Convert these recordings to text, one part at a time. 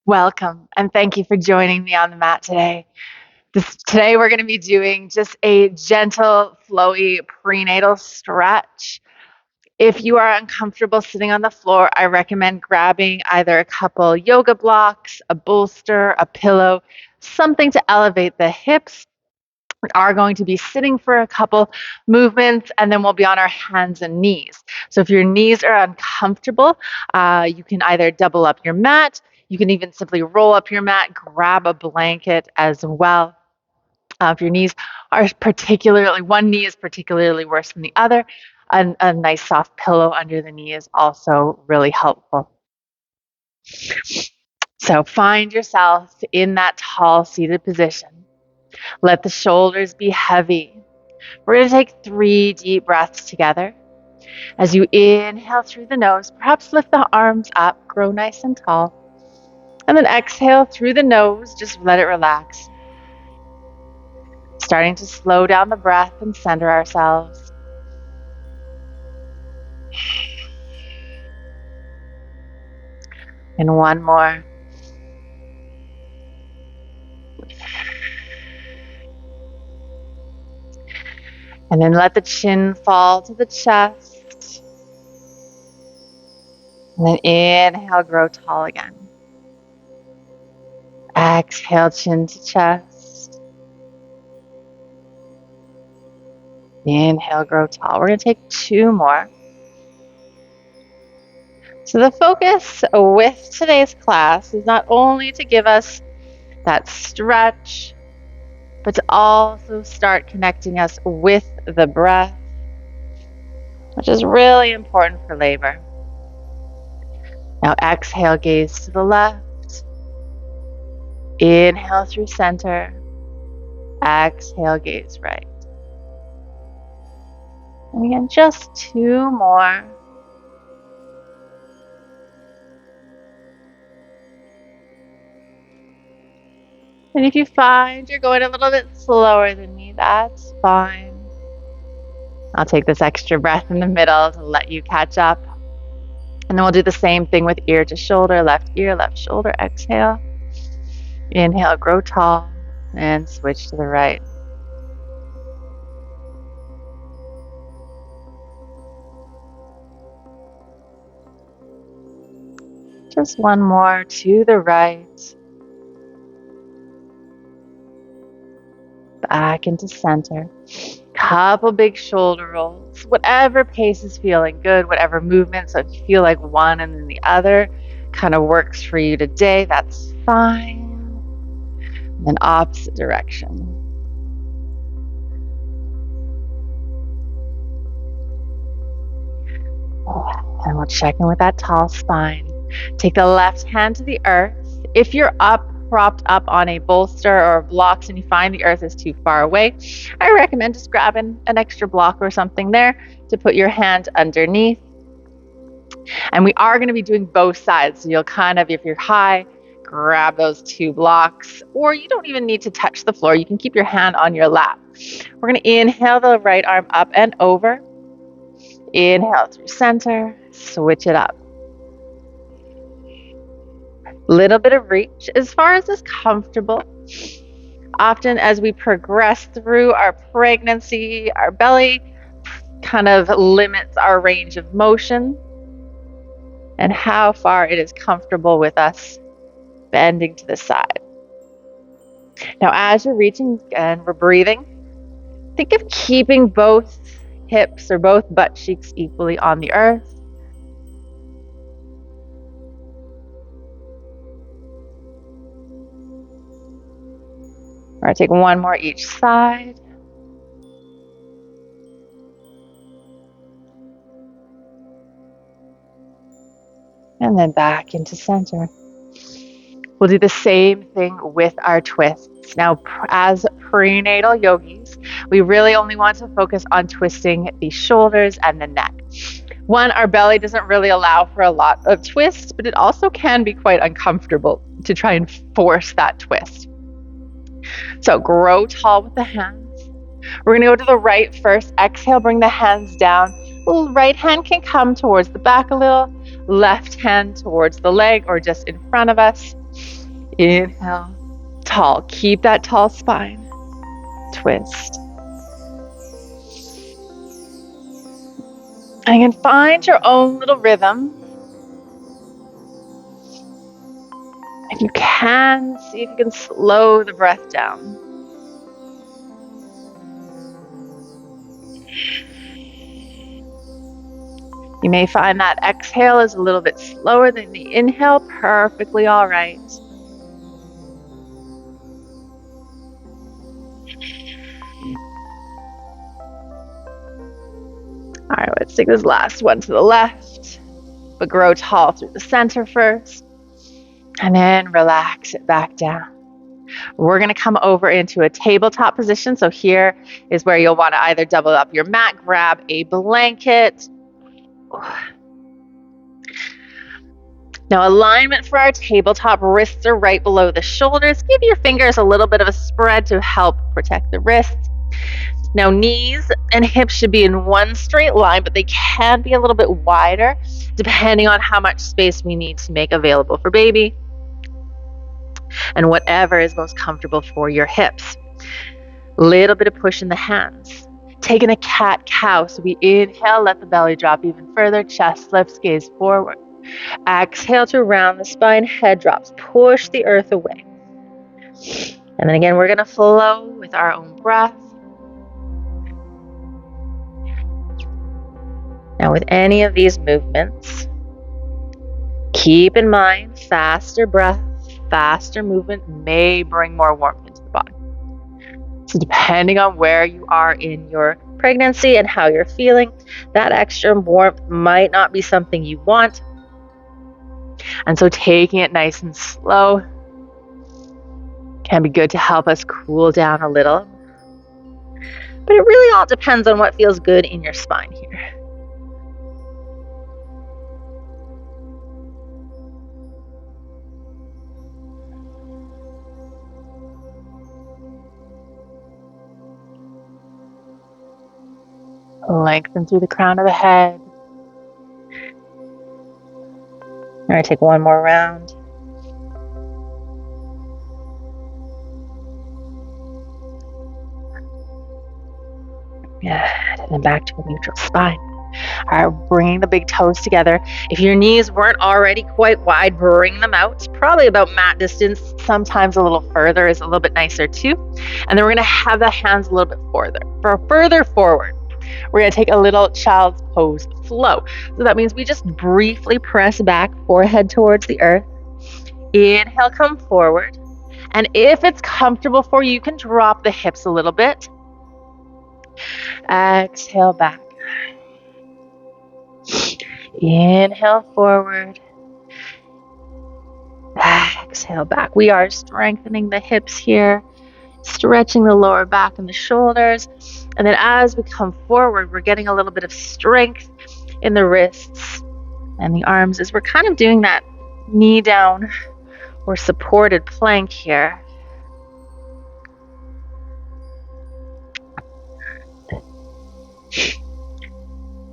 Welcome, and thank you for joining me on the mat today. Today we're going to be doing just a gentle, flowy prenatal stretch. If you are uncomfortable sitting on the floor, I recommend grabbing either a couple yoga blocks, a bolster, a pillow, something to elevate the hips. We are going to be sitting for a couple movements, and then we'll be on our hands and knees. So if your knees are uncomfortable, you can either double up your mat. You can even simply roll up your mat, grab a blanket as well. If your knees are one knee is particularly worse than the other, a nice soft pillow under the knee is also really helpful. So find yourself in that tall seated position. Let the shoulders be heavy. We're going to take 3 deep breaths together. As you inhale through the nose, perhaps lift the arms up, grow nice and tall. And then exhale through the nose, just let it relax. Starting to slow down the breath and center ourselves. And one more. And then let the chin fall to the chest. And then inhale, grow tall again. Exhale, chin to chest. Inhale, grow tall. We're going to take 2 more. So the focus with today's class is not only to give us that stretch, but to also start connecting us with the breath, which is really important for labor. Now exhale, gaze to the left. Inhale through center. Exhale, gaze right. And again, just 2 more. And if you find you're going a little bit slower than me, that's fine. I'll take this extra breath in the middle to let you catch up. And then we'll do the same thing with ear to shoulder, left ear, left shoulder. Exhale. Inhale, grow tall, and switch to the right. Just one more to the right. Back into center. Couple big shoulder rolls. Whatever pace is feeling good, whatever movement. So if you feel like one and then the other kind of works for you today, that's fine. And then opposite direction. And we'll check in with that tall spine. Take the left hand to the earth. If you're propped up on a bolster or blocks and you find the earth is too far away, I recommend just grabbing an extra block or something there to put your hand underneath. And we are going to be doing both sides. So you'll kind of, if you're high, grab those 2 blocks, or you don't even need to touch the floor. You can keep your hand on your lap. We're going to inhale the right arm up and over. Inhale through center, switch it up. Little bit of reach as far as is comfortable. Often as we progress through our pregnancy, our belly kind of limits our range of motion and how far it is comfortable with us bending to the side. Now as you're reaching and we're breathing, think of keeping both hips or both butt cheeks equally on the earth. All right, take 1 more each side. And then back into center. We'll do the same thing with our twists. Now, as prenatal yogis, we really only want to focus on twisting the shoulders and the neck. One, our belly doesn't really allow for a lot of twists, but it also can be quite uncomfortable to try and force that twist. So grow tall with the hands. We're going to go to the right first. Exhale, bring the hands down. Right hand can come towards the back a little. Left hand towards the leg or just in front of us. Inhale, tall. Keep that tall spine. Twist. And again, find your own little rhythm. If you can, see if you can slow the breath down. You may find that exhale is a little bit slower than the inhale. Perfectly all right. All right, let's take this last one to the left, but grow tall through the center first, and then relax it back down. We're going to come over into a tabletop position. So here is where you'll want to either double up your mat, grab a blanket. Now, alignment for our tabletop, wrists are right below the shoulders. Give your fingers a little bit of a spread to help protect the wrists. Now, knees and hips should be in one straight line, but they can be a little bit wider depending on how much space we need to make available for baby and whatever is most comfortable for your hips. Little bit of push in the hands. Taking a cat-cow. So we inhale, let the belly drop even further, chest lifts, gaze forward. Exhale to round the spine, head drops, push the earth away. And then again, we're going to flow with our own breath. Now with any of these movements, keep in mind faster breath, faster movement may bring more warmth into the body. So depending on where you are in your pregnancy and how you're feeling, that extra warmth might not be something you want. And so taking it nice and slow can be good to help us cool down a little. But it really all depends on what feels good in your spine here. Lengthen through the crown of the head. All right, take one more round. Good, and then back to a neutral spine. All right, bringing the big toes together. If your knees weren't already quite wide, bring them out. Probably about mat distance, sometimes a little further is a little bit nicer too. And then we're gonna have the hands a little bit further forward. We're going to take a little child's pose flow. So that means we just briefly press back, forehead towards the earth. Inhale, come forward. And if it's comfortable for you, you can drop the hips a little bit. Exhale back. Inhale forward. Exhale back. We are strengthening the hips here, stretching the lower back and the shoulders. And then as we come forward, we're getting a little bit of strength in the wrists and the arms as we're kind of doing that knee down or supported plank here.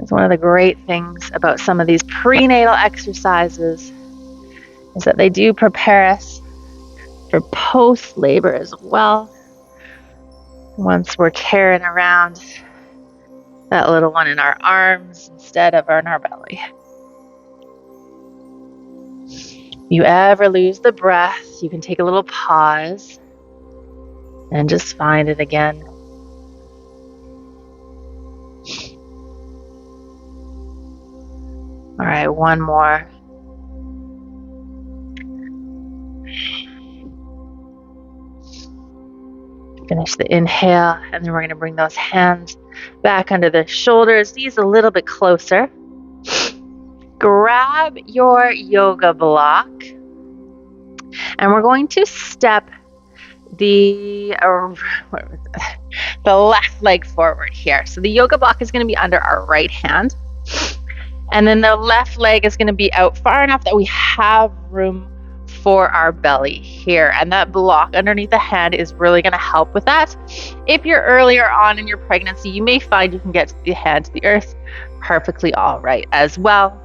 It's one of the great things about some of these prenatal exercises is that they do prepare us for post-labor as well. Once we're carrying around that little one in our arms instead of in our belly. If you ever lose the breath, you can take a little pause and just find it again. All right, one more. Finish the inhale, and then we're going to bring those hands back under the shoulders, knees a little bit closer. Grab your yoga block, and we're going to step the left leg forward here. So the yoga block is going to be under our right hand, and then the left leg is going to be out far enough that we have room for our belly here, and that block underneath the hand is really going to help with that. If you're earlier on in your pregnancy, you may find you can get the hand to the earth perfectly all right as well.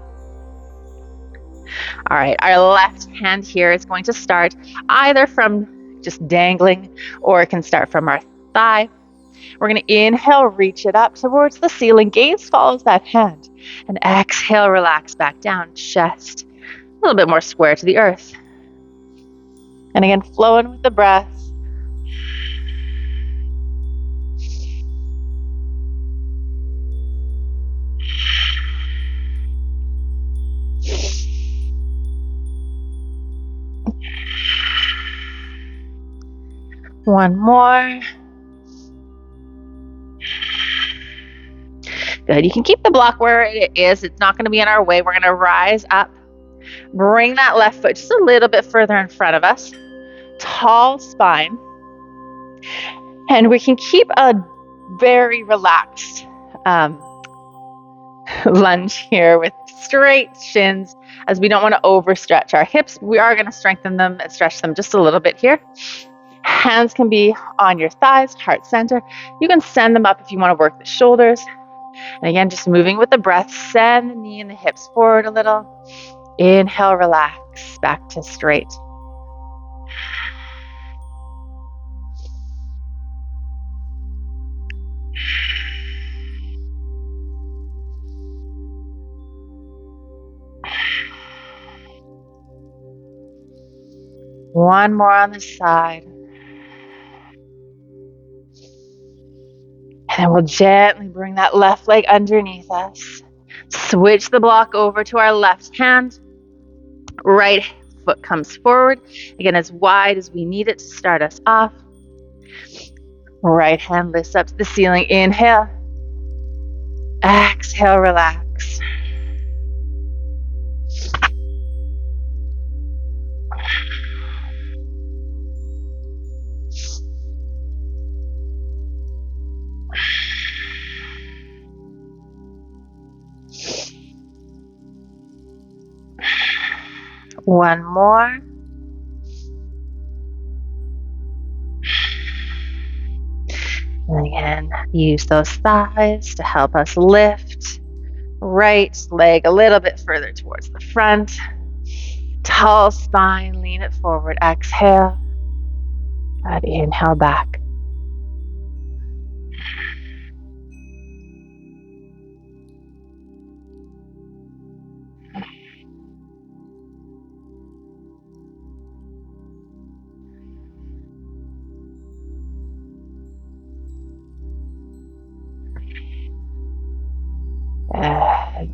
All right, our left hand here is going to start either from just dangling, or it can start from our thigh. We're going to inhale, reach it up towards the ceiling. Gaze follows that hand. And exhale, relax back down, chest a little bit more square to the earth. And again, flowing with the breath. One more. Good. You can keep the block where it is. It's not going to be in our way. We're going to rise up. Bring that left foot just a little bit further in front of us. Tall spine. And we can keep a very relaxed lunge here with straight shins, as we don't want to overstretch our hips. We are going to strengthen them and stretch them just a little bit here. Hands can be on your thighs, heart center. You can send them up if you want to work the shoulders. And again, just moving with the breath, send the knee and the hips forward a little. Inhale, relax, back to straight. One more on the side. And then we'll gently bring that left leg underneath us. Switch the block over to our left hand. Right foot comes forward. Again, as wide as we need it to start us off. Right hand lifts up to the ceiling. Inhale. Exhale, relax. One more. And again, use those thighs to help us lift. Right leg a little bit further towards the front. Tall spine, lean it forward. Exhale. Good. Inhale back.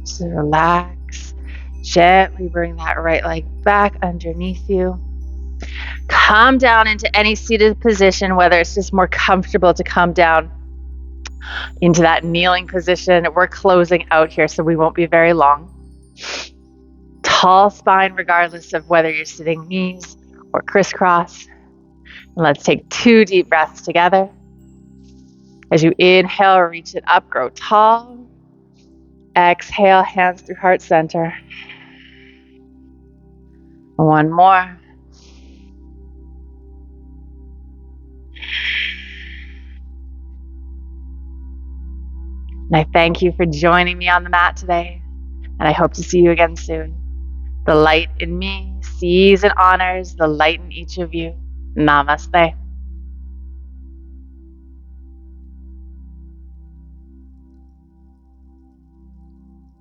Just relax. Gently bring that right leg back underneath you. Come down into any seated position, whether it's just more comfortable to come down into that kneeling position. We're closing out here, so we won't be very long. Tall spine, regardless of whether you're sitting knees or crisscross. And let's take 2 deep breaths together. As you inhale, reach it up, grow tall. Exhale, hands through heart center. One more. And I thank you for joining me on the mat today. And I hope to see you again soon. The light in me sees and honors the light in each of you. Namaste.